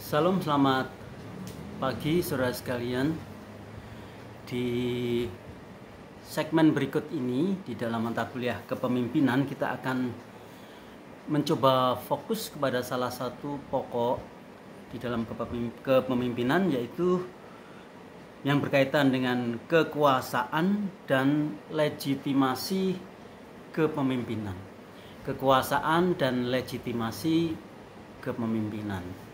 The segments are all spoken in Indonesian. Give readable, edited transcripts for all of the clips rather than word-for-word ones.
Salam, selamat pagi saudara sekalian. Di segmen berikut ini di dalam mata kuliah kepemimpinan kita akan mencoba fokus kepada salah satu pokok di dalam kepemimpinan, yaitu yang berkaitan dengan kekuasaan dan legitimasi kepemimpinan. Kekuasaan dan legitimasi kepemimpinan.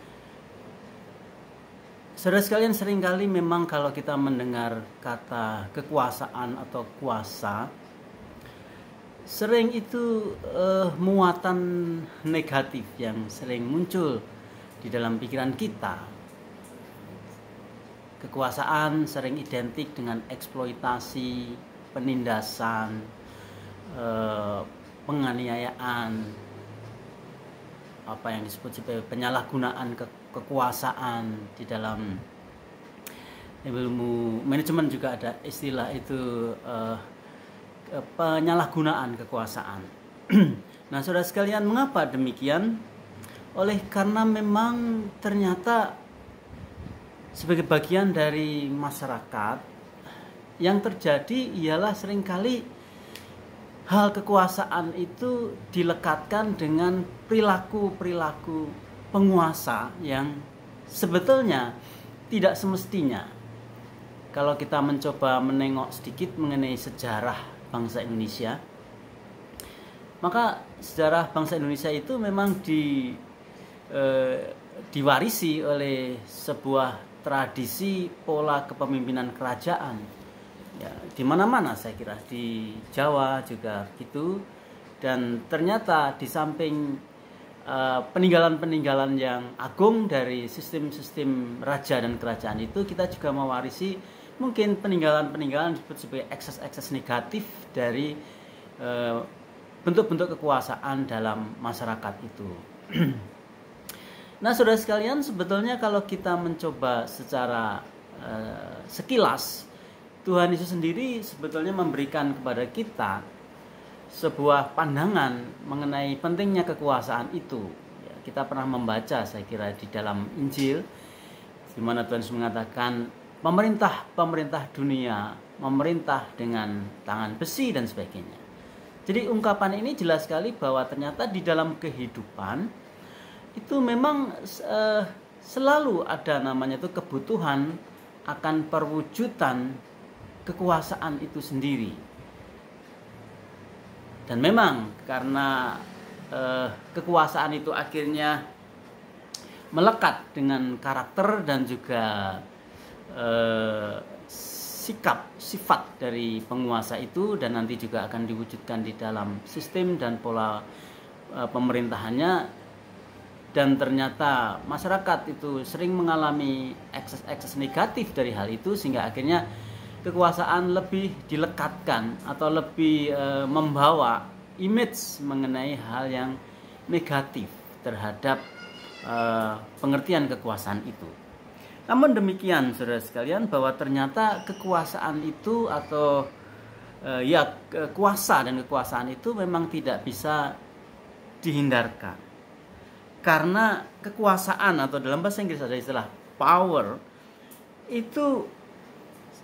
Saudara sekalian, seringkali memang kalau kita mendengar kata kekuasaan atau kuasa, sering itu muatan negatif yang sering muncul di dalam pikiran kita. Kekuasaan sering identik dengan eksploitasi, penindasan, penganiayaan, apa yang disebut sebagai penyalahgunaan kekuasaan. Di dalam ilmu manajemen juga ada istilah itu, penyalahgunaan kekuasaan. Nah, saudara sekalian, mengapa demikian? Karena memang ternyata sebagai bagian dari masyarakat yang terjadi ialah seringkali hal kekuasaan itu dilekatkan dengan perilaku-perilaku penguasa yang sebetulnya tidak semestinya. Kalau kita mencoba menengok sedikit mengenai sejarah bangsa Indonesia, maka sejarah bangsa Indonesia itu memang diwarisi oleh sebuah tradisi pola kepemimpinan kerajaan. Ya, di mana-mana saya kira, di Jawa juga gitu. Dan ternyata di samping peninggalan-peninggalan yang agung dari sistem-sistem raja dan kerajaan itu, kita juga mewarisi mungkin peninggalan-peninggalan disebut sebagai ekses-ekses negatif dari bentuk-bentuk kekuasaan dalam masyarakat itu. Nah, saudara sekalian, sebetulnya kalau kita mencoba secara sekilas, Tuhan Yesus sendiri sebetulnya memberikan kepada kita sebuah pandangan mengenai pentingnya kekuasaan itu. Ya, kita pernah membaca, saya kira, di dalam Injil, di mana Tuhan Yesus mengatakan pemerintah dunia memerintah dengan tangan besi dan sebagainya. Jadi ungkapan ini jelas sekali bahwa ternyata di dalam kehidupan itu memang selalu ada namanya itu kebutuhan akan perwujudan kekuasaan itu sendiri. Dan memang karena kekuasaan itu akhirnya melekat dengan karakter dan juga sifat dari penguasa itu, dan nanti juga akan diwujudkan di dalam sistem dan pola pemerintahannya. Dan ternyata masyarakat itu sering mengalami ekses negatif dari hal itu, sehingga akhirnya kekuasaan lebih dilekatkan atau lebih membawa image mengenai hal yang negatif terhadap pengertian kekuasaan itu. Namun demikian, saudara sekalian, bahwa ternyata kekuasaan itu atau kuasa dan kekuasaan itu memang tidak bisa dihindarkan. Karena kekuasaan, atau dalam bahasa Inggris ada istilah power, itu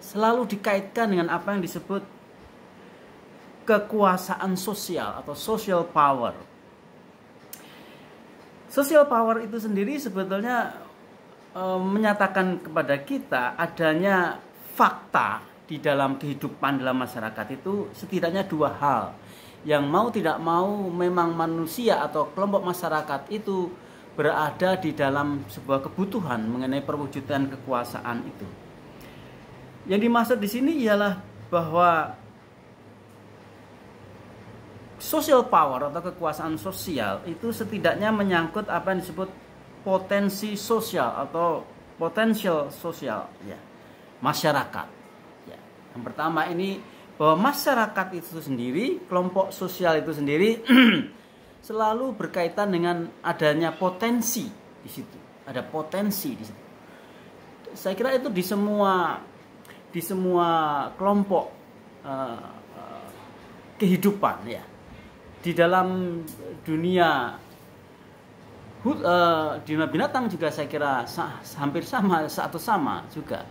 selalu dikaitkan dengan apa yang disebut kekuasaan sosial atau social power. Social power itu sendiri sebetulnya menyatakan kepada kita adanya fakta di dalam kehidupan dalam masyarakat itu setidaknya dua hal yang mau tidak mau memang manusia atau kelompok masyarakat itu berada di dalam sebuah kebutuhan mengenai perwujudan kekuasaan itu. Yang dimaksud di sini ialah bahwa social power atau kekuasaan sosial itu setidaknya menyangkut apa yang disebut potensi sosial atau potential sosial, ya, masyarakat. Ya. Yang pertama ini bahwa masyarakat itu sendiri, kelompok sosial itu sendiri selalu berkaitan dengan adanya potensi di situ. Ada potensi di situ. Saya kira itu di semua kelompok kehidupan, ya. Di dalam dunia di dunia binatang juga saya kira hampir sama atau sama juga,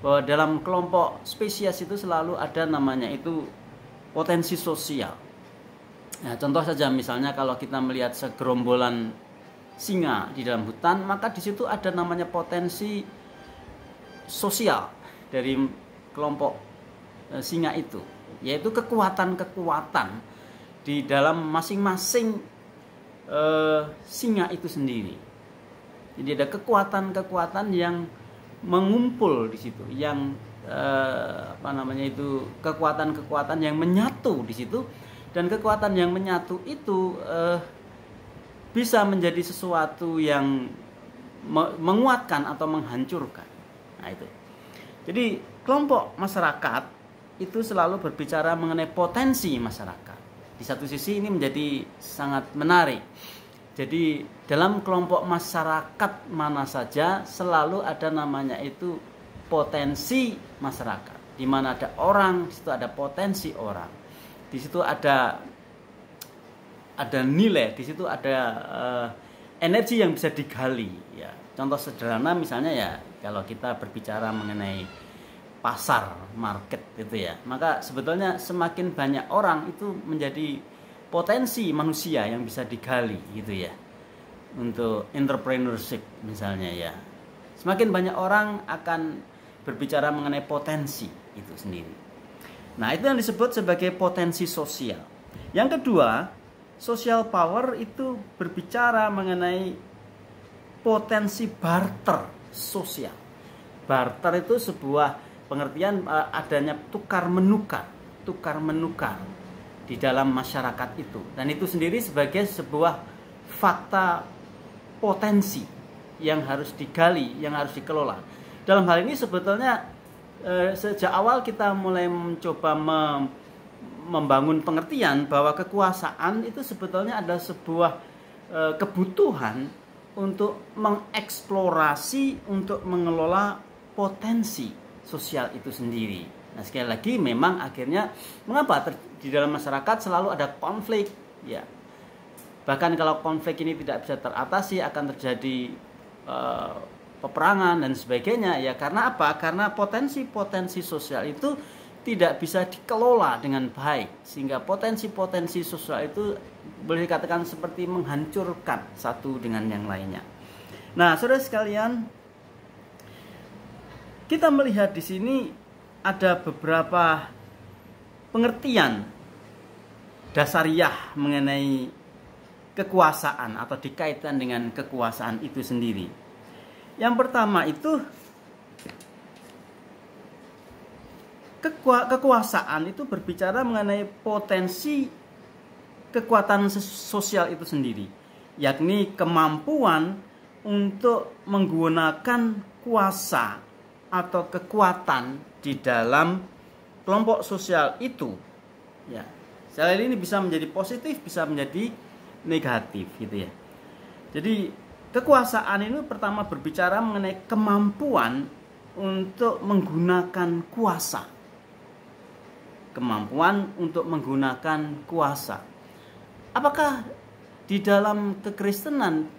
bahwa dalam kelompok spesies itu selalu ada namanya itu potensi sosial. Nah, contoh saja misalnya kalau kita melihat segerombolan singa di dalam hutan, maka di situ ada namanya potensi sosial dari kelompok singa itu, yaitu kekuatan-kekuatan di dalam masing-masing singa itu sendiri. Jadi ada kekuatan-kekuatan yang mengumpul di situ, yang kekuatan-kekuatan yang menyatu di situ, dan kekuatan yang menyatu itu bisa menjadi sesuatu yang menguatkan atau menghancurkan. Nah itu. Jadi kelompok masyarakat itu selalu berbicara mengenai potensi masyarakat. Di satu sisi ini menjadi sangat menarik. Jadi dalam kelompok masyarakat mana saja selalu ada namanya itu potensi masyarakat. Di mana ada orang, di situ ada potensi orang. Di situ ada nilai, di situ ada energi yang bisa digali. Ya, contoh sederhana misalnya ya kalau kita berbicara mengenai pasar, market gitu ya, maka sebetulnya semakin banyak orang itu menjadi potensi manusia yang bisa digali gitu ya, untuk entrepreneurship misalnya ya. Semakin banyak orang akan berbicara mengenai potensi itu sendiri. Nah itu yang disebut sebagai potensi sosial. Yang kedua, social power itu berbicara mengenai potensi barter sosial. Barter itu sebuah pengertian adanya tukar menukar di dalam masyarakat itu, dan itu sendiri sebagai sebuah fakta potensi yang harus digali, yang harus dikelola. Dalam hal ini sebetulnya sejak awal kita mulai mencoba membangun pengertian bahwa kekuasaan itu sebetulnya ada sebuah kebutuhan untuk mengeksplorasi, untuk mengelola potensi sosial itu sendiri. Nah sekali lagi memang akhirnya mengapa di dalam masyarakat selalu ada konflik ya. Bahkan kalau konflik ini tidak bisa teratasi akan terjadi peperangan dan sebagainya ya. Karena apa? Karena potensi-potensi sosial itu tidak bisa dikelola dengan baik, sehingga potensi-potensi sosial itu boleh dikatakan seperti menghancurkan satu dengan yang lainnya. Nah, saudara sekalian, kita melihat di sini ada beberapa pengertian dasariah mengenai kekuasaan atau dikaitkan dengan kekuasaan itu sendiri. Yang pertama itu kekuasaan itu berbicara mengenai potensi kekuatan sosial itu sendiri, yakni kemampuan untuk menggunakan kuasa atau kekuatan di dalam kelompok sosial itu ya. Sekali ini bisa menjadi positif, bisa menjadi negatif gitu ya. Jadi kekuasaan ini pertama berbicara mengenai kemampuan untuk menggunakan kuasa. Kemampuan untuk menggunakan kuasa. Apakah di dalam kekristenan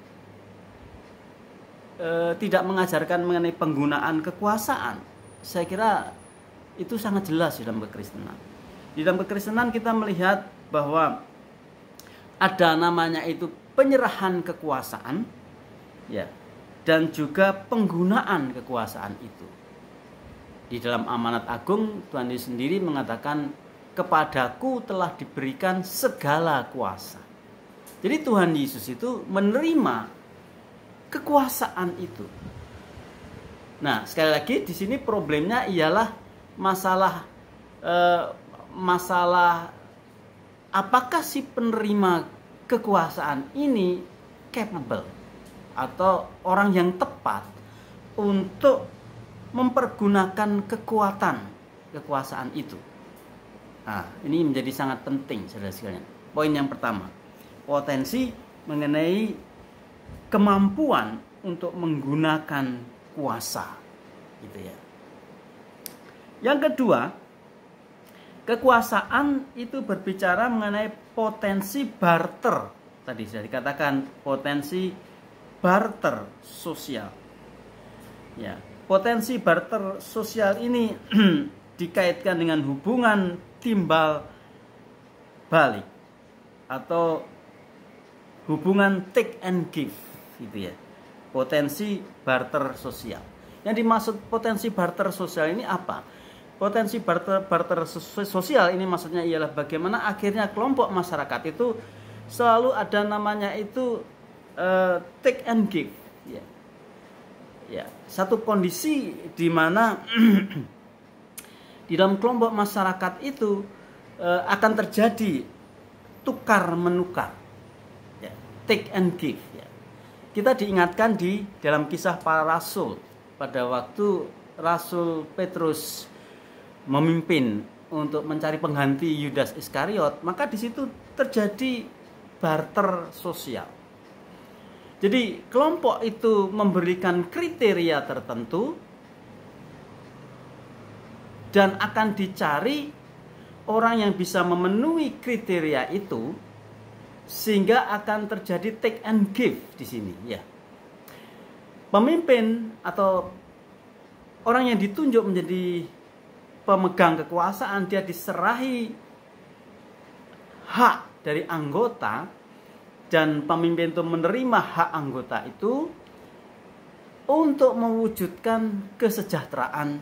tidak mengajarkan mengenai penggunaan kekuasaan? Saya kira itu sangat jelas di dalam kekristenan. Di dalam kekristenan kita melihat bahwa ada namanya itu penyerahan kekuasaan ya, dan juga penggunaan kekuasaan itu. Di dalam amanat agung Tuhan Yesus sendiri mengatakan, kepadaku telah diberikan segala kuasa. Jadi Tuhan Yesus itu menerima kekuasaan itu. Nah, sekali lagi di sini problemnya ialah masalah apakah si penerima kekuasaan ini capable atau orang yang tepat untuk mempergunakan kekuasaan itu. Nah, ini menjadi sangat penting saudara sekalian. Poin yang pertama, potensi mengenai kemampuan untuk menggunakan kuasa gitu ya. Yang kedua, kekuasaan itu berbicara mengenai potensi barter. Tadi sudah dikatakan potensi barter sosial. Ya, potensi barter sosial ini dikaitkan dengan hubungan timbal balik atau hubungan take and give, gitu ya. Potensi barter sosial. Yang dimaksud potensi barter sosial ini apa? Potensi barter sosial ini maksudnya ialah bagaimana akhirnya kelompok masyarakat itu selalu ada namanya itu take and give. Ya. Ya, satu kondisi di mana di dalam kelompok masyarakat itu akan terjadi tukar menukar, ya, take and give. Ya. Kita diingatkan di dalam kisah para rasul pada waktu Rasul Petrus memimpin untuk mencari pengganti Yudas Iskariot, maka di situ terjadi barter sosial. Jadi kelompok itu memberikan kriteria tertentu dan akan dicari orang yang bisa memenuhi kriteria itu, sehingga akan terjadi take and give di sini, ya. Pemimpin atau orang yang ditunjuk menjadi pemegang kekuasaan, dia diserahi hak dari anggota, dan pemimpin itu menerima hak anggota itu untuk mewujudkan kesejahteraan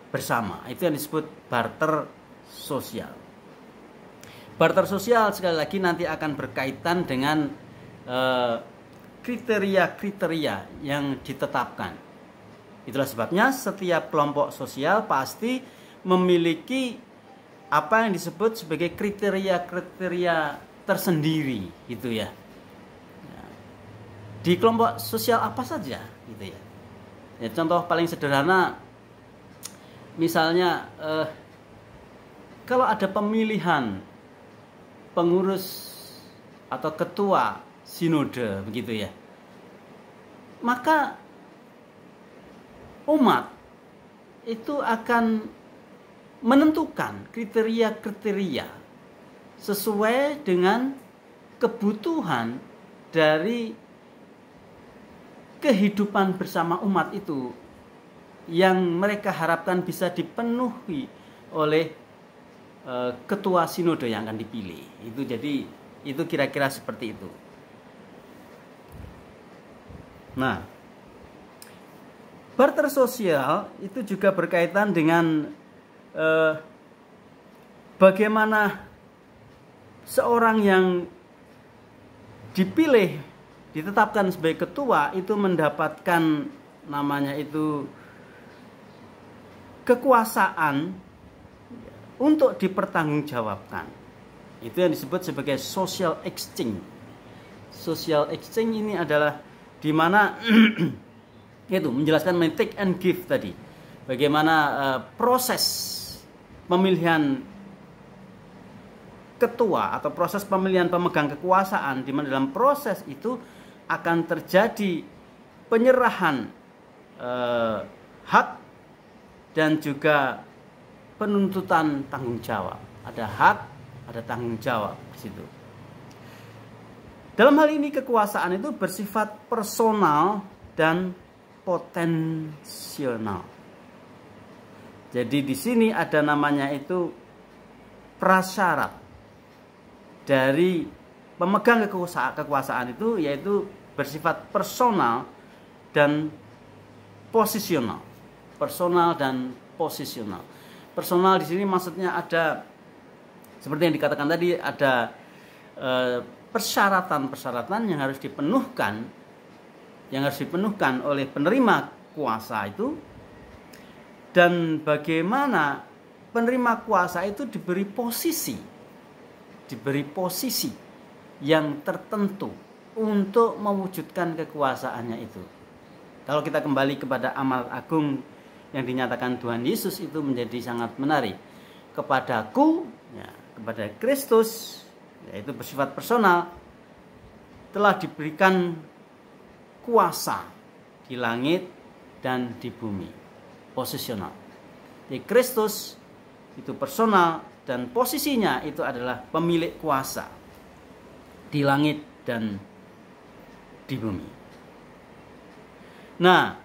bersama. Itu yang disebut barter sosial. Barter sosial sekali lagi nanti akan berkaitan dengan kriteria-kriteria yang ditetapkan. Itulah sebabnya setiap kelompok sosial pasti memiliki apa yang disebut sebagai kriteria-kriteria tersendiri, gitu ya. Di kelompok sosial apa saja, gitu ya. Ya, contoh paling sederhana, misalnya kalau ada pemilihan pengurus atau ketua sinode, begitu ya, maka umat itu akan menentukan kriteria-kriteria sesuai dengan kebutuhan dari kehidupan bersama umat itu yang mereka harapkan bisa dipenuhi oleh ketua sinode yang akan dipilih. Itu jadi itu kira-kira seperti itu. Nah, barter sosial itu juga berkaitan dengan bagaimana seorang yang dipilih, ditetapkan sebagai ketua itu mendapatkan namanya itu kekuasaan untuk dipertanggungjawabkan. Itu yang disebut sebagai social exchange. Social exchange ini adalah di mana itu menjelaskan take and give tadi. Bagaimana proses pemilihan ketua atau proses pemilihan pemegang kekuasaan, di mana dalam proses itu akan terjadi penyerahan hak dan juga penuntutan tanggung jawab. Ada hak, ada tanggung jawab di situ. Dalam hal ini kekuasaan itu bersifat personal dan potensial. Jadi di sini ada namanya itu prasyarat dari pemegang kekuasaan itu, yaitu bersifat personal dan posisional. Personal dan posisional. Personal di sini maksudnya ada seperti yang dikatakan tadi, ada persyaratan-persyaratan yang harus dipenuhkan, oleh penerima kuasa itu, dan bagaimana penerima kuasa itu diberi posisi yang tertentu untuk mewujudkan kekuasaannya itu. Kalau kita kembali kepada amal agung yang dinyatakan Tuhan Yesus, itu menjadi sangat menarik. Kepadaku, ya, kepada Kristus, yaitu bersifat personal, telah diberikan kuasa di langit dan di bumi. Posisional. Jadi Kristus itu personal dan posisinya itu adalah pemilik kuasa di langit dan di bumi. Nah,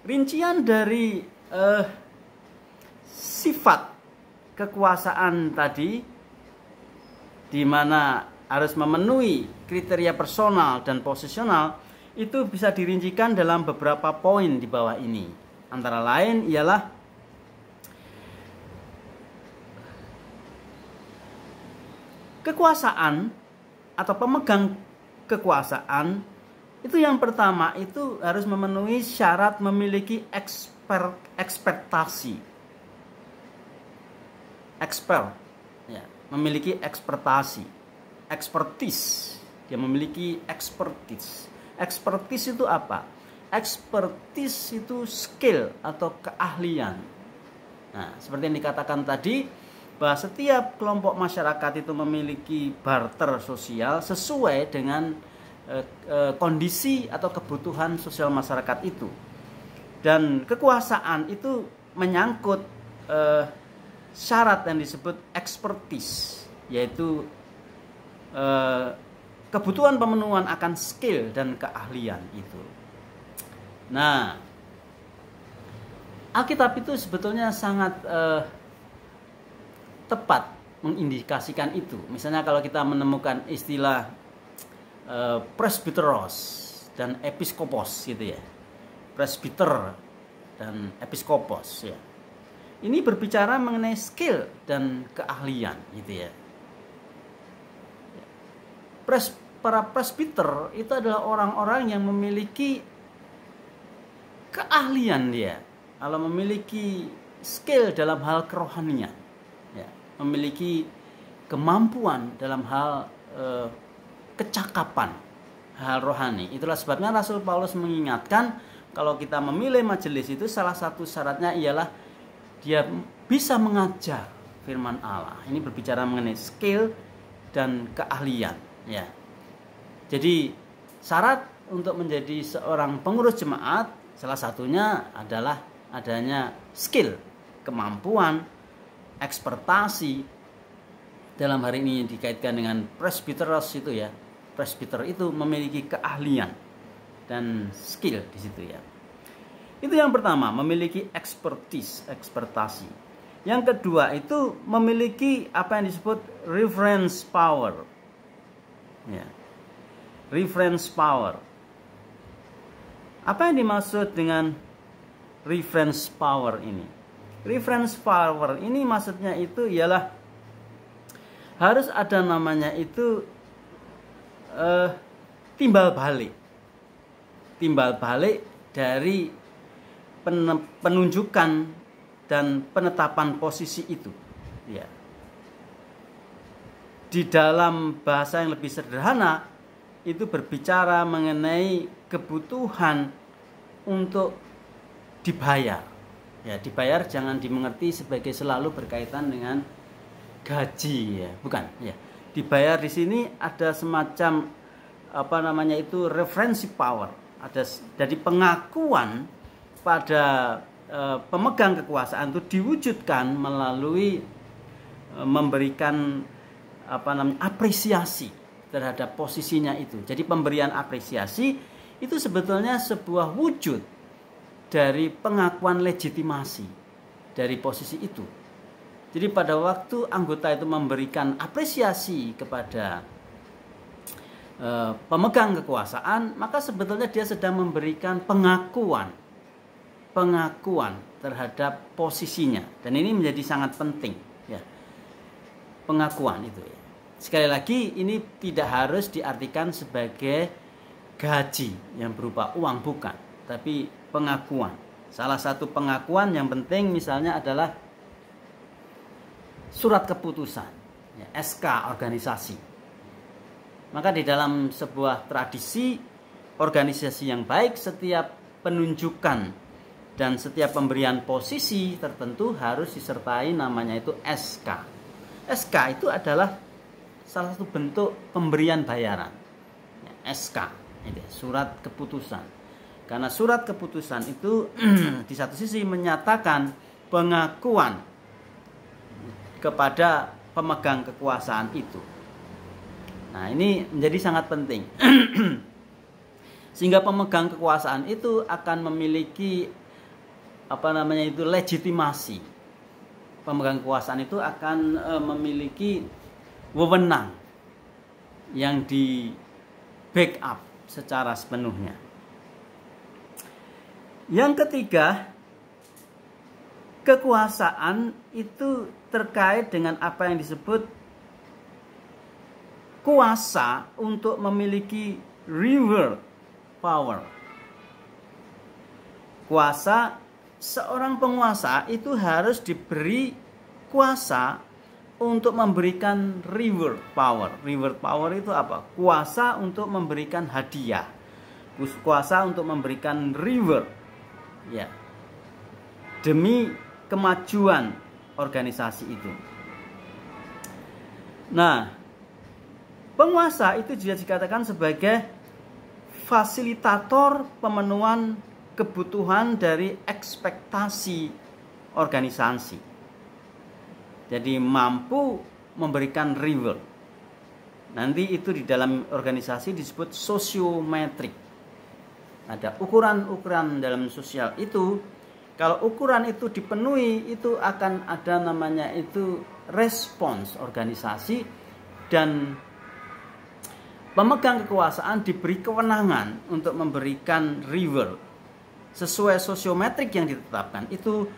rincian dari sifat kekuasaan tadi, di mana harus memenuhi kriteria personal dan posisional, itu bisa dirincikan dalam beberapa poin di bawah ini. Antara lain ialah kekuasaan atau pemegang kekuasaan itu yang pertama itu harus memenuhi syarat memiliki ekspertasi. Ya, memiliki ekspertise. Dia memiliki expertise. Expertise itu apa? Expertise itu skill atau keahlian. Nah, seperti yang dikatakan tadi, bahwa setiap kelompok masyarakat itu memiliki barter sosial sesuai dengan kondisi atau kebutuhan sosial masyarakat itu. Dan kekuasaan itu menyangkut syarat yang disebut expertise, yaitu kebutuhan pemenuhan akan skill dan keahlian itu. Nah, Alkitab itu sebetulnya sangat tepat mengindikasikan itu. Misalnya kalau kita menemukan istilah presbyteros dan episkopos gitu ya. Presbyter dan episkopos ya. Ini berbicara mengenai skill dan keahlian gitu ya. Para presbyter itu adalah orang-orang yang memiliki keahlian dia, kalau memiliki skill dalam hal kerohanian ya, memiliki kemampuan dalam hal kecakapan hal rohani. Itulah sebabnya Rasul Paulus mengingatkan kalau kita memilih majelis itu salah satu syaratnya ialah dia bisa mengajar firman Allah. Ini berbicara mengenai skill dan keahlian ya. Jadi syarat untuk menjadi seorang pengurus jemaat salah satunya adalah adanya skill, kemampuan, ekspertasi. Dalam hari ini dikaitkan dengan presbyteros itu ya. Presbyter itu memiliki keahlian dan skill di situ ya. Itu yang pertama, memiliki ekspertasi. Yang kedua itu memiliki apa yang disebut reference power. Ya. Reference power. Apa yang dimaksud dengan reference power ini? Reference power ini maksudnya itu ialah harus ada namanya itu timbal balik dari penunjukan dan penetapan posisi itu ya. Di dalam bahasa yang lebih sederhana itu berbicara mengenai kebutuhan untuk dibayar ya. Dibayar jangan dimengerti sebagai selalu berkaitan dengan gaji ya, bukan ya. Dibayar di sini ada semacam apa namanya itu referensi power. Ada jadi pengakuan pada pemegang kekuasaan itu diwujudkan melalui memberikan apa namanya apresiasi terhadap posisinya itu. Jadi pemberian apresiasi itu sebetulnya sebuah wujud dari pengakuan legitimasi dari posisi itu. Jadi pada waktu anggota itu memberikan apresiasi kepada pemegang kekuasaan, maka sebetulnya dia sedang memberikan pengakuan terhadap posisinya. Dan ini menjadi sangat penting ya. Pengakuan itu ya. Sekali lagi ini tidak harus diartikan sebagai gaji yang berupa uang, bukan, tapi pengakuan. Salah satu pengakuan yang penting misalnya adalah surat keputusan ya, SK organisasi. Maka di dalam sebuah tradisi organisasi yang baik, setiap penunjukan dan setiap pemberian posisi tertentu harus disertai namanya itu SK. SK itu adalah salah satu bentuk pemberian bayaran ya, SK itu, surat keputusan. Karena surat keputusan itu di satu sisi menyatakan pengakuan kepada pemegang kekuasaan itu. Nah, ini menjadi sangat penting. Sehingga pemegang kekuasaan itu akan memiliki legitimasi. Pemegang kekuasaan itu akan memiliki wewenang yang di backup secara sepenuhnya. Yang ketiga, kekuasaan itu terkait dengan apa yang disebut kuasa untuk memiliki reward power. Kuasa, seorang penguasa itu harus diberi kuasa untuk memberikan reward power. Reward power itu apa? Kuasa untuk memberikan hadiah. Kuasa untuk memberikan reward. Ya. Demi kemajuan organisasi itu. Nah, penguasa itu juga dikatakan sebagai fasilitator pemenuhan kebutuhan dari ekspektasi organisasi. Jadi mampu memberikan reward. Nanti itu di dalam organisasi disebut sosiometrik. Ada ukuran-ukuran dalam sosial itu. Kalau ukuran itu dipenuhi, itu akan ada namanya itu respons organisasi, dan pemegang kekuasaan diberi kewenangan untuk memberikan reward sesuai sosiometrik yang ditetapkan itu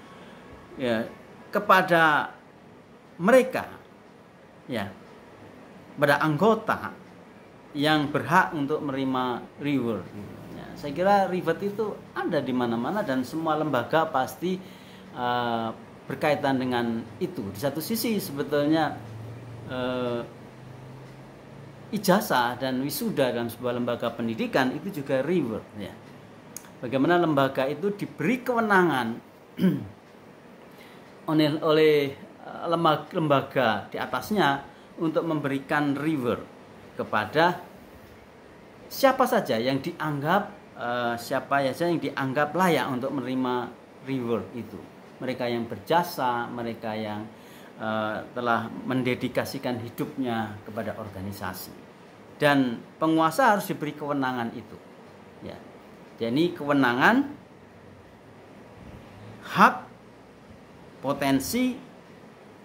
ya kepada mereka, ya, pada anggota yang berhak untuk menerima reward. Ya, saya kira reward itu ada di mana-mana dan semua lembaga pasti berkaitan dengan itu. Di satu sisi sebetulnya ijazah dan wisuda dalam sebuah lembaga pendidikan itu juga reward, ya. Bagaimana lembaga itu diberi kewenangan oleh lembaga di atasnya untuk memberikan reward kepada siapa saja yang dianggap layak untuk menerima reward itu. Mereka yang berjasa, mereka yang telah mendedikasikan hidupnya kepada organisasi. Dan penguasa harus diberi kewenangan itu, ya. Jadi kewenangan, hak, potensi,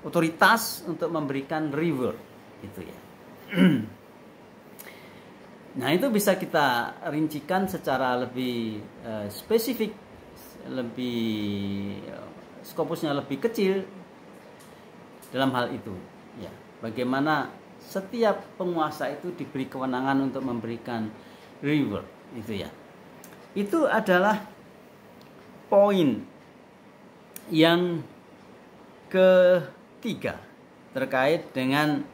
otoritas untuk memberikan reward gitu, ya. Nah, itu bisa kita rincikan secara lebih spesifik, lebih skopusnya lebih kecil dalam hal itu, ya. Bagaimana setiap penguasa itu diberi kewenangan untuk memberikan reward itu, ya. Itu adalah poin yang ketiga terkait dengan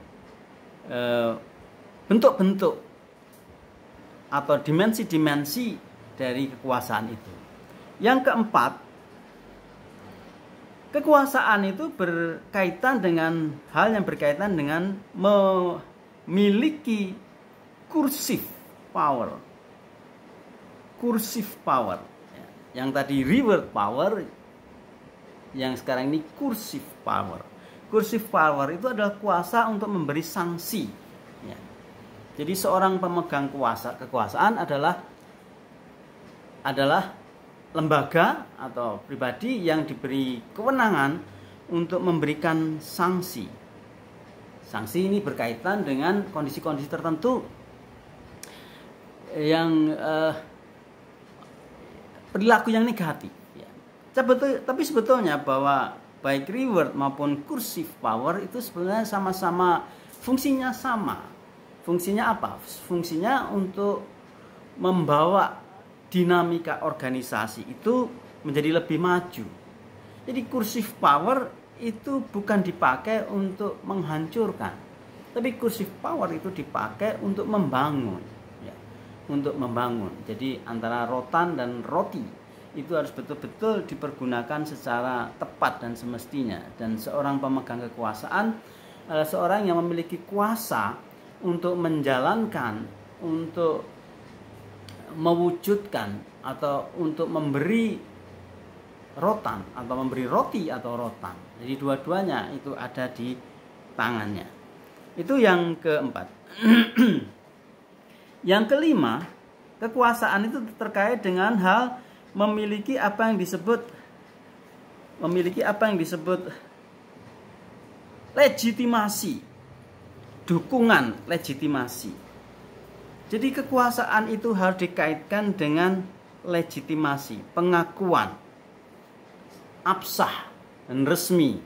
bentuk-bentuk atau dimensi-dimensi dari kekuasaan itu. Yang keempat, kekuasaan itu berkaitan dengan hal yang berkaitan dengan memiliki kursive power. Kursive power. Yang tadi reward power, yang sekarang ini kursive power. Kursive power itu adalah kuasa untuk memberi sanksi, ya. Jadi seorang pemegang kekuasaan adalah lembaga atau pribadi yang diberi kewenangan untuk memberikan sanksi. Sanksi ini berkaitan dengan kondisi-kondisi tertentu yang perilaku yang negatif, ya. Tapi sebetulnya bahwa baik reward maupun kursive power itu sebenarnya sama-sama fungsinya sama. Fungsinya apa? Fungsinya untuk membawa dinamika organisasi itu menjadi lebih maju. Jadi kursive power itu bukan dipakai untuk menghancurkan, tapi kursive power itu dipakai untuk membangun, ya. Untuk membangun. Jadi antara rotan dan roti itu harus betul-betul dipergunakan secara tepat dan semestinya. Dan seorang pemegang kekuasaan adalah seorang yang memiliki kuasa untuk menjalankan, untuk mewujudkan, atau untuk memberi rotan atau memberi roti atau rotan. Jadi dua-duanya itu ada di tangannya. Itu yang keempat. Yang kelima, Kekuasaan itu terkait dengan hal memiliki apa yang disebut legitimasi, dukungan legitimasi. Jadi kekuasaan itu harus dikaitkan dengan legitimasi, pengakuan, absah dan resmi.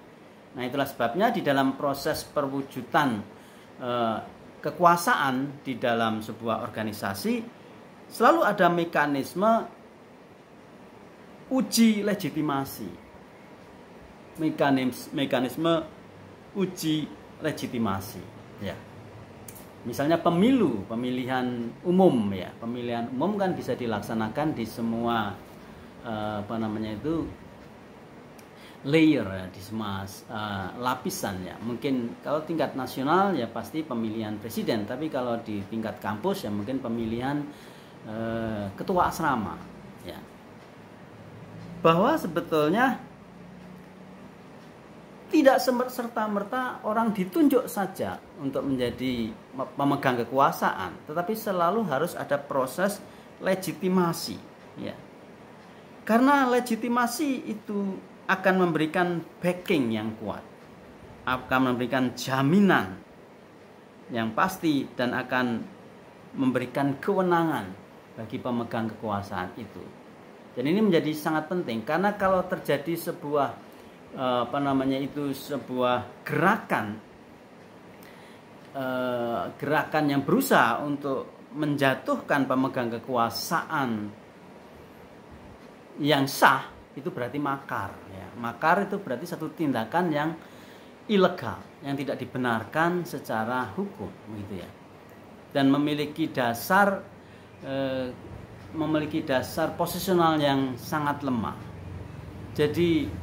Nah, itulah sebabnya di dalam proses perwujudan kekuasaan di dalam sebuah organisasi selalu ada mekanisme uji legitimasi. Mekanisme uji legitimasi, ya. Misalnya pemilihan umum, ya. Pemilihan umum kan bisa dilaksanakan di semua layer, ya, di semua lapisan, ya. Mungkin kalau tingkat nasional ya pasti pemilihan presiden, tapi kalau di tingkat kampus ya mungkin pemilihan ketua asrama, ya. Bahwa sebetulnya tidak serta-merta orang ditunjuk saja untuk menjadi pemegang kekuasaan, tetapi selalu harus ada proses legitimasi, ya. Karena legitimasi itu akan memberikan backing yang kuat, akan memberikan jaminan yang pasti, dan akan memberikan kewenangan bagi pemegang kekuasaan itu. Dan ini menjadi sangat penting, karena kalau terjadi sebuah sebuah gerakan yang berusaha untuk menjatuhkan pemegang kekuasaan yang sah, itu berarti makar, ya. Makar itu berarti satu tindakan yang ilegal, yang tidak dibenarkan secara hukum, begitu, ya. Dan memiliki dasar posisional yang sangat lemah. Jadi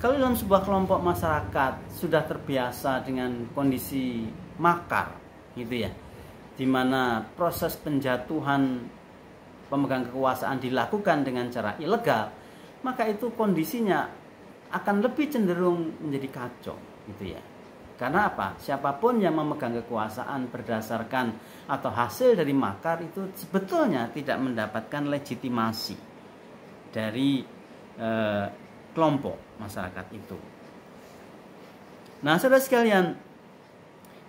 kalau dalam sebuah kelompok masyarakat sudah terbiasa dengan kondisi makar, gitu, ya, di mana proses penjatuhan pemegang kekuasaan dilakukan dengan cara ilegal, maka itu kondisinya akan lebih cenderung menjadi kacau, gitu, ya. Karena apa? Siapapun yang memegang kekuasaan berdasarkan atau hasil dari makar itu sebetulnya tidak mendapatkan legitimasi dari kelompok masyarakat itu. Nah, saudara sekalian,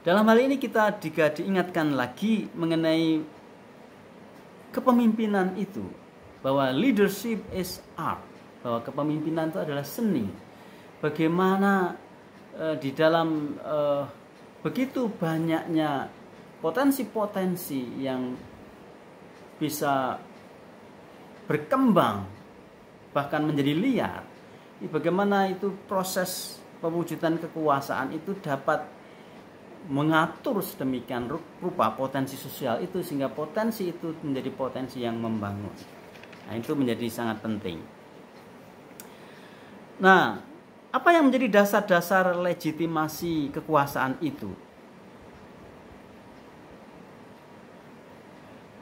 dalam hal ini kita juga diingatkan lagi mengenai kepemimpinan itu, bahwa leadership is art, bahwa kepemimpinan itu adalah seni. Bagaimana di dalam begitu banyaknya potensi-potensi yang bisa berkembang bahkan menjadi liar, bagaimana itu proses pewujudan kekuasaan itu dapat mengatur sedemikian rupa potensi sosial itu sehingga potensi itu menjadi potensi yang membangun. Nah, itu menjadi sangat penting. Nah, apa yang menjadi dasar-dasar legitimasi kekuasaan itu?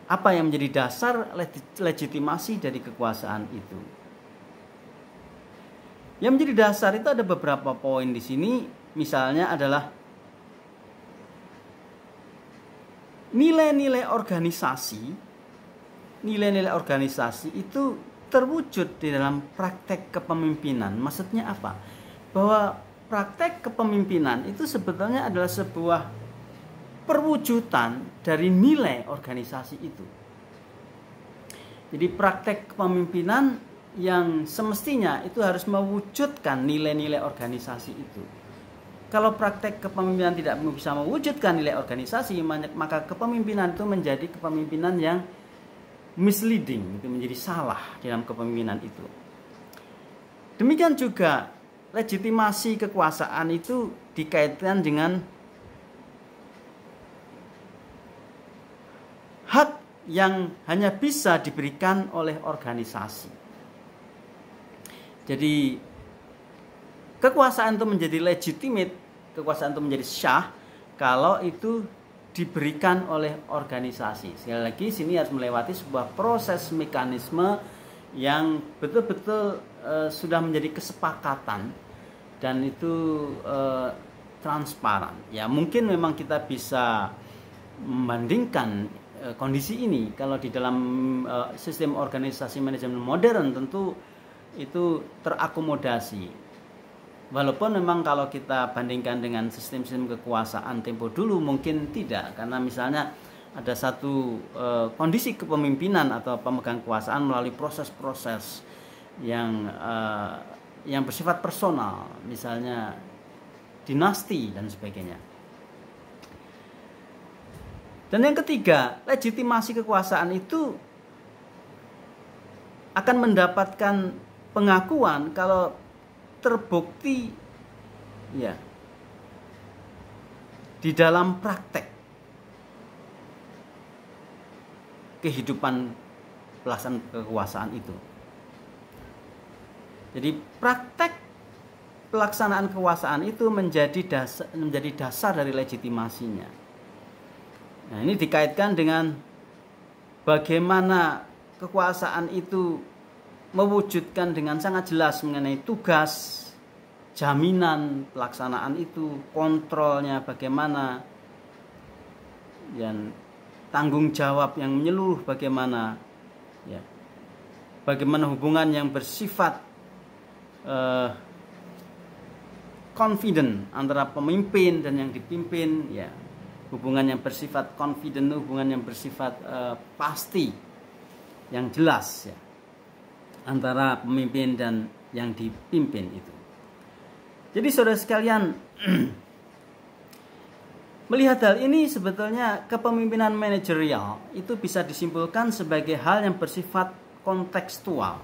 Apa yang menjadi dasar legitimasi dari kekuasaan itu? Yang menjadi dasar itu ada beberapa poin di sini, misalnya adalah nilai-nilai organisasi. Nilai-nilai organisasi itu terwujud di dalam praktek kepemimpinan. Maksudnya apa? Bahwa praktek kepemimpinan itu sebetulnya adalah sebuah perwujudan dari nilai organisasi itu. Jadi praktek kepemimpinan yang semestinya itu harus mewujudkan nilai-nilai organisasi itu. Kalau praktek kepemimpinan tidak bisa mewujudkan nilai organisasi, maka kepemimpinan itu menjadi kepemimpinan yang misleading, itu menjadi salah dalam kepemimpinan itu. Demikian juga legitimasi kekuasaan itu dikaitkan dengan hak yang hanya bisa diberikan oleh organisasi. Jadi kekuasaan itu menjadi legitimate, kekuasaan itu menjadi syah kalau itu diberikan oleh organisasi. Sekali lagi sini harus melewati sebuah proses mekanisme yang betul-betul sudah menjadi kesepakatan dan itu transparan. Ya, mungkin memang kita bisa membandingkan kondisi ini. Kalau di dalam sistem organisasi manajemen modern tentu itu terakomodasi. Walaupun memang kalau kita bandingkan dengan sistem-sistem kekuasaan tempo dulu mungkin tidak, karena misalnya ada satu kondisi kepemimpinan atau pemegang kekuasaan melalui proses-proses yang bersifat personal, misalnya dinasti dan sebagainya. Dan yang ketiga, legitimasi kekuasaan itu akan mendapatkan pengakuan kalau terbukti ya di dalam praktek kehidupan pelaksanaan kekuasaan itu. Jadi praktek pelaksanaan kekuasaan itu menjadi dasar dari legitimasinya. Nah, ini dikaitkan dengan bagaimana kekuasaan itu mewujudkan dengan sangat jelas mengenai tugas, jaminan pelaksanaan itu, kontrolnya bagaimana, dan tanggung jawab yang menyeluruh bagaimana, ya, bagaimana hubungan yang bersifat confident antara pemimpin dan yang dipimpin, ya, hubungan yang bersifat confident, hubungan yang bersifat pasti, yang jelas, ya, antara pemimpin dan yang dipimpin itu. Jadi saudara sekalian, melihat hal ini sebetulnya kepemimpinan manajerial itu bisa disimpulkan sebagai hal yang bersifat kontekstual.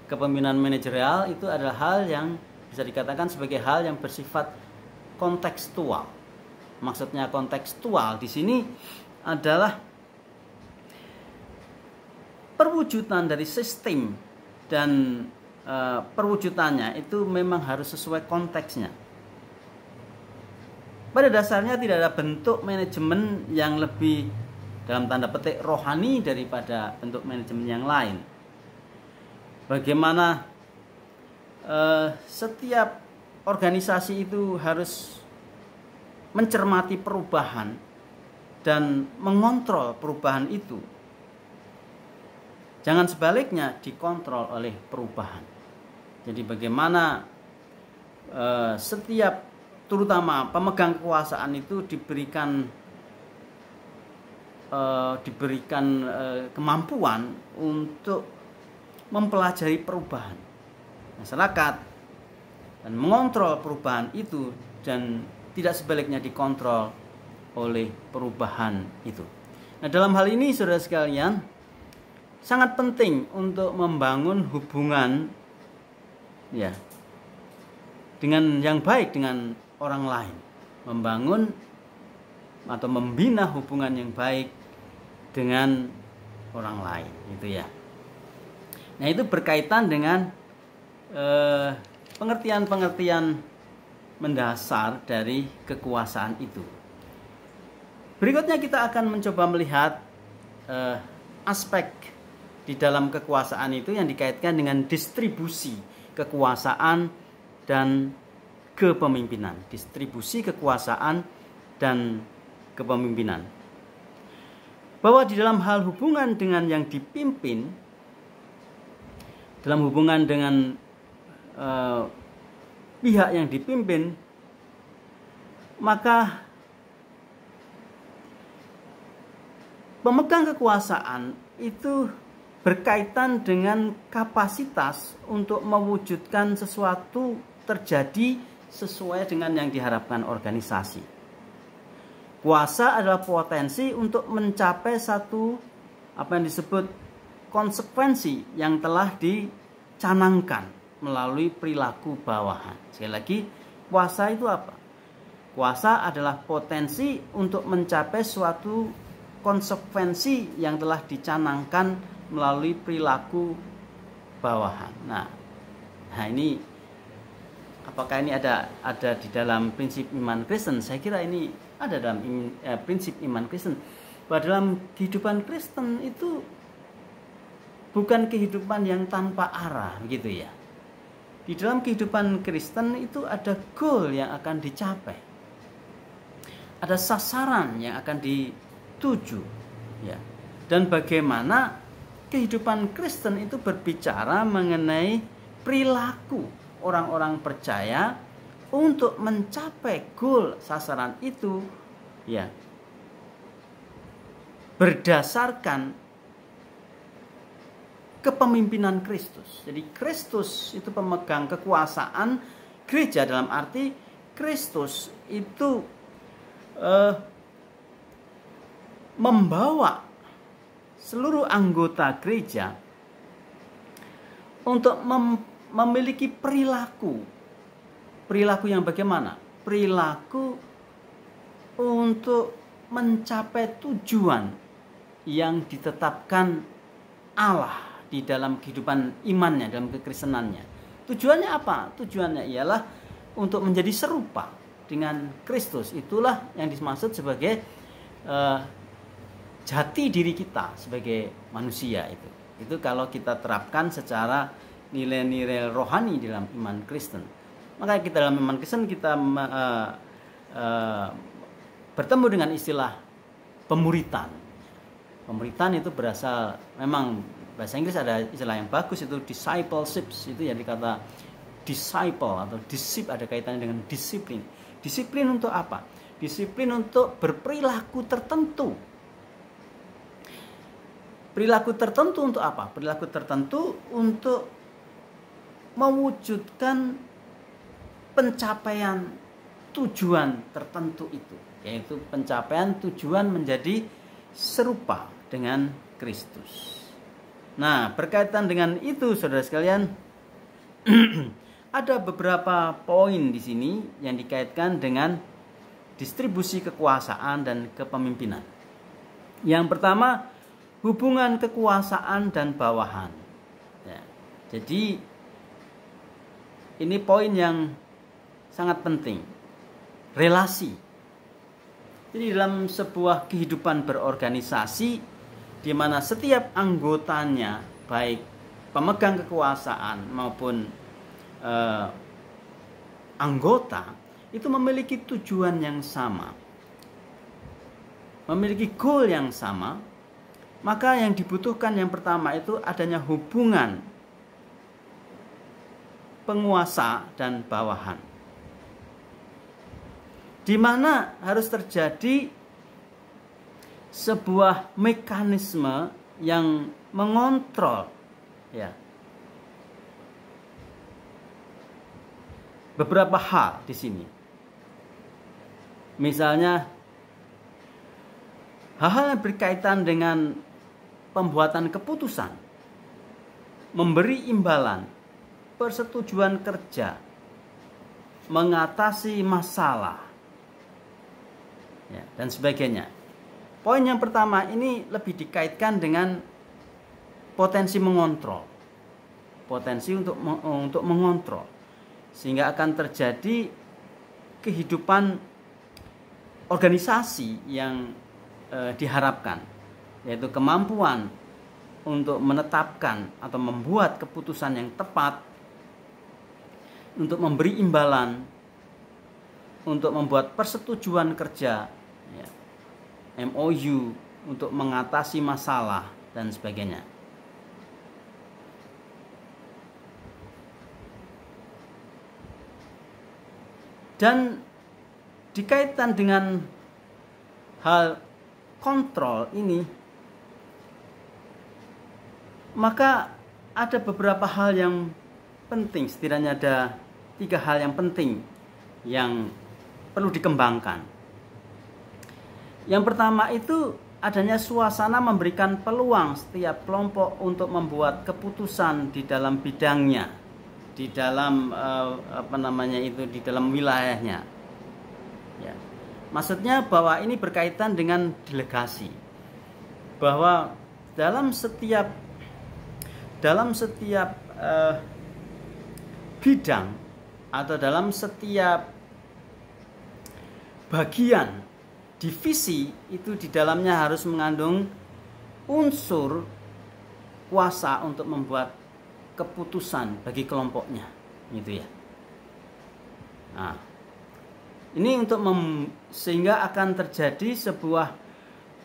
Kepemimpinan manajerial itu adalah hal yang bisa dikatakan sebagai hal yang bersifat kontekstual. Maksudnya kontekstual di sini adalah perwujudan dari sistem, dan perwujudannya itu memang harus sesuai konteksnya. Pada dasarnya tidak ada bentuk manajemen yang lebih dalam tanda petik rohani daripada bentuk manajemen yang lain. Bagaimana setiap organisasi itu harus mencermati perubahan dan mengontrol perubahan itu. Jangan sebaliknya dikontrol oleh perubahan. Jadi bagaimana setiap terutama pemegang kekuasaan itu diberikan kemampuan untuk mempelajari perubahan masyarakat dan mengontrol perubahan itu, dan tidak sebaliknya dikontrol oleh perubahan itu. Nah, dalam hal ini saudara sekalian, sangat penting untuk membangun hubungan ya dengan yang baik dengan orang lain, membangun atau membina hubungan yang baik dengan orang lain, itu ya. Nah, itu berkaitan dengan pengertian-pengertian mendasar dari kekuasaan itu. Berikutnya kita akan mencoba melihat aspek di dalam kekuasaan itu yang dikaitkan dengan distribusi kekuasaan dan kepemimpinan. Distribusi kekuasaan dan kepemimpinan. Bahwa di dalam hal hubungan dengan yang dipimpin, dalam hubungan dengan pihak yang dipimpin, maka pemegang kekuasaan itu berkaitan dengan kapasitas untuk mewujudkan sesuatu terjadi sesuai dengan yang diharapkan organisasi. Kuasa adalah potensi untuk mencapai satu apa yang disebut konsekuensi yang telah dicanangkan melalui perilaku bawahan. Sekali lagi, kuasa itu apa? Kuasa adalah potensi untuk mencapai suatu konsekuensi yang telah dicanangkan melalui perilaku bawahan. Nah ini apakah ini ada di dalam prinsip iman Kristen? Saya kira ini ada dalam prinsip iman Kristen. Bahwa dalam kehidupan Kristen itu bukan kehidupan yang tanpa arah, begitu ya. Di dalam kehidupan Kristen itu ada goal yang akan dicapai, ada sasaran yang akan dituju, Ya. Dan bagaimana kehidupan Kristen itu berbicara mengenai perilaku orang-orang percaya untuk mencapai goal sasaran itu, ya, berdasarkan kepemimpinan Kristus. Jadi Kristus itu pemegang kekuasaan gereja, dalam arti Kristus itu membawa seluruh anggota gereja untuk memiliki perilaku yang bagaimana? Perilaku untuk mencapai tujuan yang ditetapkan Allah di dalam kehidupan imannya, dalam kekristenannya. Tujuannya apa? Tujuannya ialah untuk menjadi serupa dengan Kristus. Itulah yang dimaksud sebagai jati diri kita sebagai manusia itu. Itu kalau kita terapkan secara nilai-nilai rohani dalam iman Kristen. Maka kita dalam iman Kristen kita bertemu dengan istilah pemuritan. Pemuritan itu berasal, memang bahasa Inggris ada istilah yang bagus, itu discipleship. Itu yang dikata disciple atau disip, ada kaitannya dengan disiplin. Disiplin untuk apa? Disiplin untuk berperilaku tertentu. Perilaku tertentu untuk apa? Perilaku tertentu untuk mewujudkan pencapaian tujuan tertentu itu, yaitu pencapaian tujuan menjadi serupa dengan Kristus. Nah, berkaitan dengan itu, saudara sekalian, ada beberapa poin di sini yang dikaitkan dengan distribusi kekuasaan dan kepemimpinan. Yang pertama, hubungan kekuasaan dan bawahan. Ya, jadi ini poin yang sangat penting. Relasi. Jadi dalam sebuah kehidupan berorganisasi di mana setiap anggotanya, baik pemegang kekuasaan maupun anggota, itu memiliki tujuan yang sama, memiliki goal yang sama, maka yang dibutuhkan yang pertama itu adanya hubungan penguasa dan bawahan, di mana harus terjadi sebuah mekanisme yang mengontrol, ya, beberapa hal di sini. Misalnya hal-hal yang berkaitan dengan pembuatan keputusan, memberi imbalan, persetujuan kerja, mengatasi masalah, ya, dan sebagainya. Poin yang pertama ini lebih dikaitkan dengan potensi mengontrol, potensi untuk mengontrol, sehingga akan terjadi kehidupan organisasi yang diharapkan, yaitu kemampuan untuk menetapkan atau membuat keputusan yang tepat, untuk memberi imbalan, untuk membuat persetujuan kerja, ya, MOU, untuk mengatasi masalah dan sebagainya. Dan dikaitkan dengan hal kontrol ini, maka ada beberapa hal yang penting. Setidaknya ada 3 hal yang penting yang perlu dikembangkan. Yang pertama itu adanya suasana memberikan peluang setiap kelompok untuk membuat keputusan di dalam bidangnya, di dalam di dalam wilayahnya. Ya. Maksudnya bahwa ini berkaitan dengan delegasi, bahwa dalam setiap bidang atau dalam setiap bagian divisi itu di dalamnya harus mengandung unsur kuasa untuk membuat keputusan bagi kelompoknya, gitu ya. Nah, ini untuk sehingga akan terjadi sebuah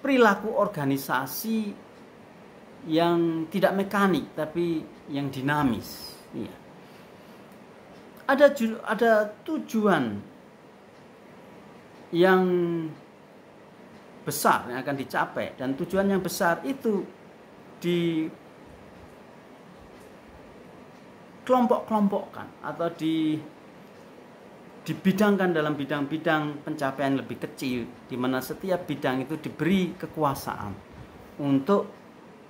perilaku organisasi yang tidak mekanik tapi yang dinamis. Iya. Ada tujuan yang besar yang akan dicapai, dan tujuan yang besar itu dikelompok-kelompokkan atau dibidangkan dalam bidang-bidang pencapaian lebih kecil, di mana setiap bidang itu diberi kekuasaan untuk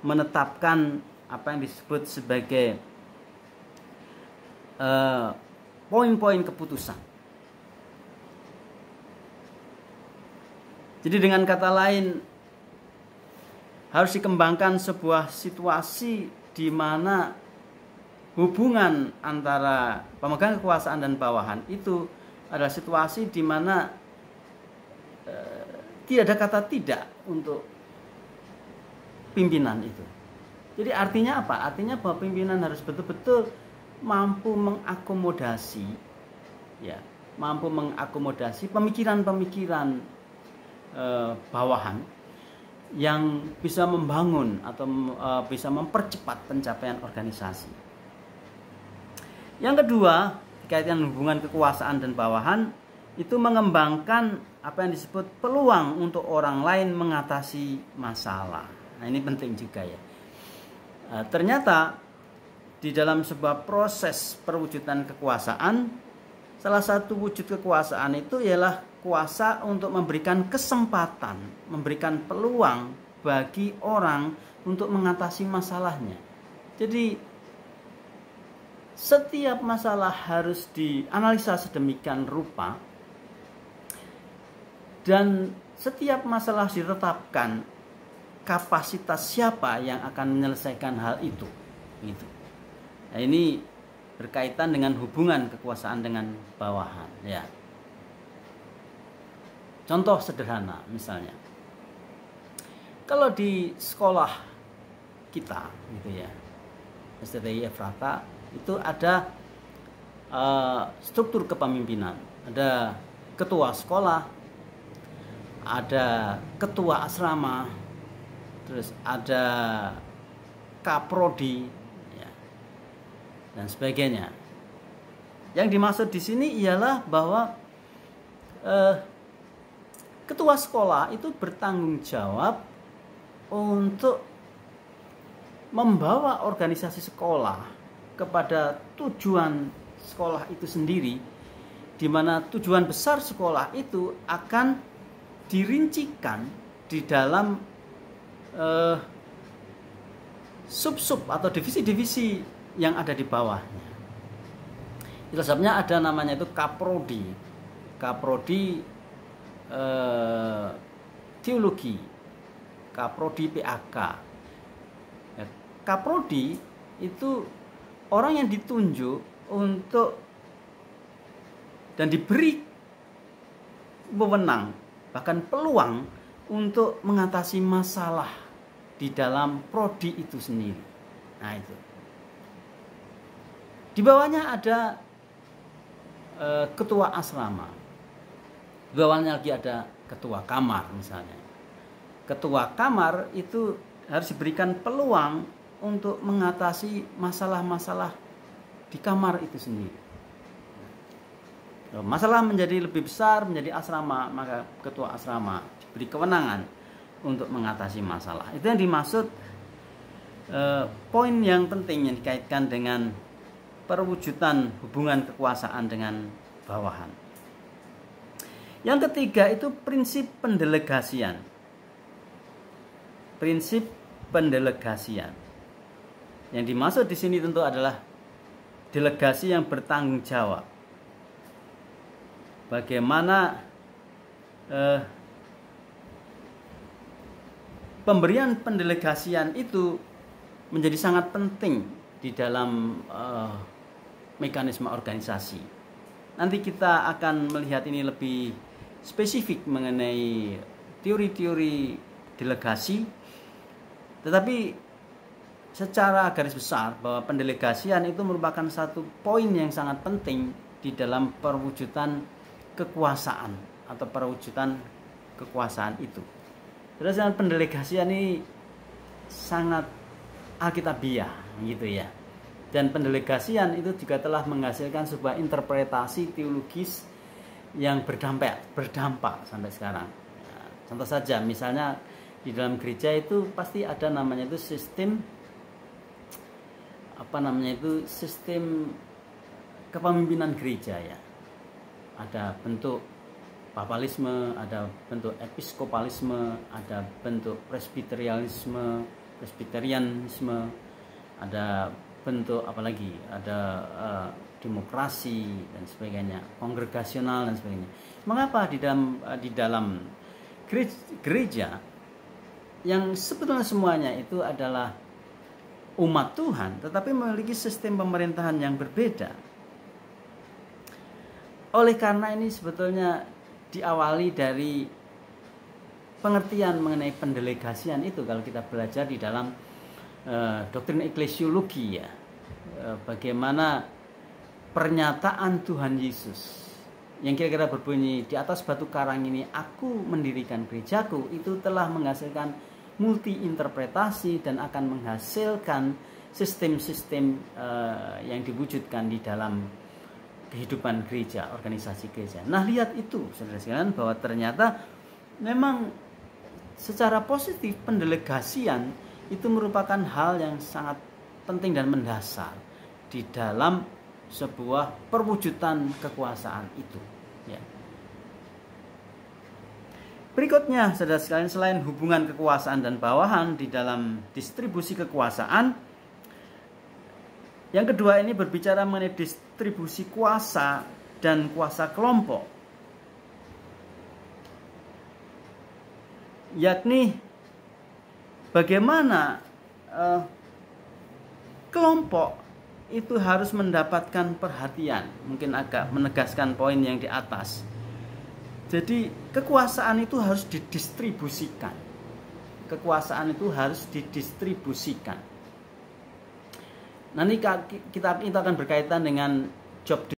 menetapkan apa yang disebut sebagai poin-poin keputusan. Jadi dengan kata lain, harus dikembangkan sebuah situasi di mana hubungan antara pemegang kekuasaan dan bawahan itu adalah situasi di mana tidak ada kata tidak untuk pimpinan itu. Jadi artinya apa? Artinya bahwa pimpinan harus betul-betul mampu mengakomodasi, ya, mampu mengakomodasi pemikiran-pemikiran bawahan yang bisa membangun atau bisa mempercepat pencapaian organisasi. Yang kedua, kaitan hubungan kekuasaan dan bawahan itu mengembangkan apa yang disebut peluang untuk orang lain mengatasi masalah. Nah, ini penting juga ya. Ternyata di dalam sebuah proses perwujudan kekuasaan, salah satu wujud kekuasaan itu ialah kuasa untuk memberikan kesempatan, memberikan peluang bagi orang untuk mengatasi masalahnya. Jadi setiap masalah harus dianalisa sedemikian rupa, dan setiap masalah ditetapkan kapasitas siapa yang akan menyelesaikan hal itu. Gitu. Nah, ini berkaitan dengan hubungan kekuasaan dengan bawahan, ya. Contoh sederhana misalnya, kalau di sekolah kita gitu ya, STTI Efrata itu ada struktur kepemimpinan, ada ketua sekolah, ada ketua asrama, terus ada kaprodi, ya, dan sebagainya. Yang dimaksud di sini ialah bahwa ketua sekolah itu bertanggung jawab untuk membawa organisasi sekolah kepada tujuan sekolah itu sendiri, di mana tujuan besar sekolah itu akan dirincikan di dalam sub-sub atau divisi-divisi yang ada di bawahnya. Itu sebabnya ada namanya itu kaprodi. Kaprodi teologi, kaprodi PAK. Kaprodi itu orang yang ditunjuk untuk dan diberi wewenang, bahkan peluang untuk mengatasi masalah di dalam prodi itu sendiri. Nah, itu. Di bawahnya ada ketua asrama. Di bawahnya lagi ada ketua kamar misalnya. Ketua kamar itu harus diberikan peluang untuk mengatasi masalah-masalah di kamar itu sendiri. Masalah menjadi lebih besar, menjadi asrama, maka ketua asrama diberi kewenangan untuk mengatasi masalah. Itu yang dimaksud poin yang penting yang dikaitkan dengan perwujudan hubungan kekuasaan dengan bawahan. Yang ketiga itu prinsip pendelegasian. Prinsip pendelegasian. Yang dimaksud di sini tentu adalah delegasi yang bertanggung jawab. Bagaimana pemberian pendelegasian itu menjadi sangat penting di dalam mekanisme organisasi. Nanti kita akan melihat ini lebih spesifik mengenai teori-teori delegasi, tetapi secara garis besar bahwa pendelegasian itu merupakan satu poin yang sangat penting di dalam perwujudan kekuasaan atau perwujudan kekuasaan itu. Terus yang pendelegasian ini sangat alkitabiah gitu ya. Dan pendelegasian itu juga telah menghasilkan sebuah interpretasi teologis yang berdampak sampai sekarang. Contoh saja, misalnya di dalam gereja itu pasti ada namanya itu sistem sistem kepemimpinan gereja ya. Ada bentuk papalisme, ada bentuk episkopalisme, ada bentuk presbyterianisme, ada bentuk apalagi, ada demokrasi dan sebagainya, kongregasional dan sebagainya. Mengapa di dalam gereja yang sebetulnya semuanya itu adalah umat Tuhan, tetapi memiliki sistem pemerintahan yang berbeda? Oleh karena ini sebetulnya diawali dari pengertian mengenai pendelegasian itu. Kalau kita belajar di dalam doktrin eklesiologi ya, bagaimana pernyataan Tuhan Yesus yang kira-kira berbunyi, di atas batu karang ini aku mendirikan gerejaku, itu telah menghasilkan multi interpretasi dan akan menghasilkan sistem-sistem yang diwujudkan di dalam kehidupan gereja, organisasi gereja. Nah, lihat itu saudara sekalian, bahwa ternyata memang secara positif pendelegasian itu merupakan hal yang sangat penting dan mendasar di dalam sebuah perwujudan kekuasaan itu ya. Berikutnya saudara sekalian, selain hubungan kekuasaan dan bawahan di dalam distribusi kekuasaan, yang kedua ini berbicara mengenai distribusi kuasa dan kuasa kelompok, yakni bagaimana kelompok itu harus mendapatkan perhatian. Mungkin agak menegaskan poin yang di atas. Jadi kekuasaan itu harus didistribusikan. Kekuasaan itu harus didistribusikan. Nanti kita itu akan berkaitan dengan job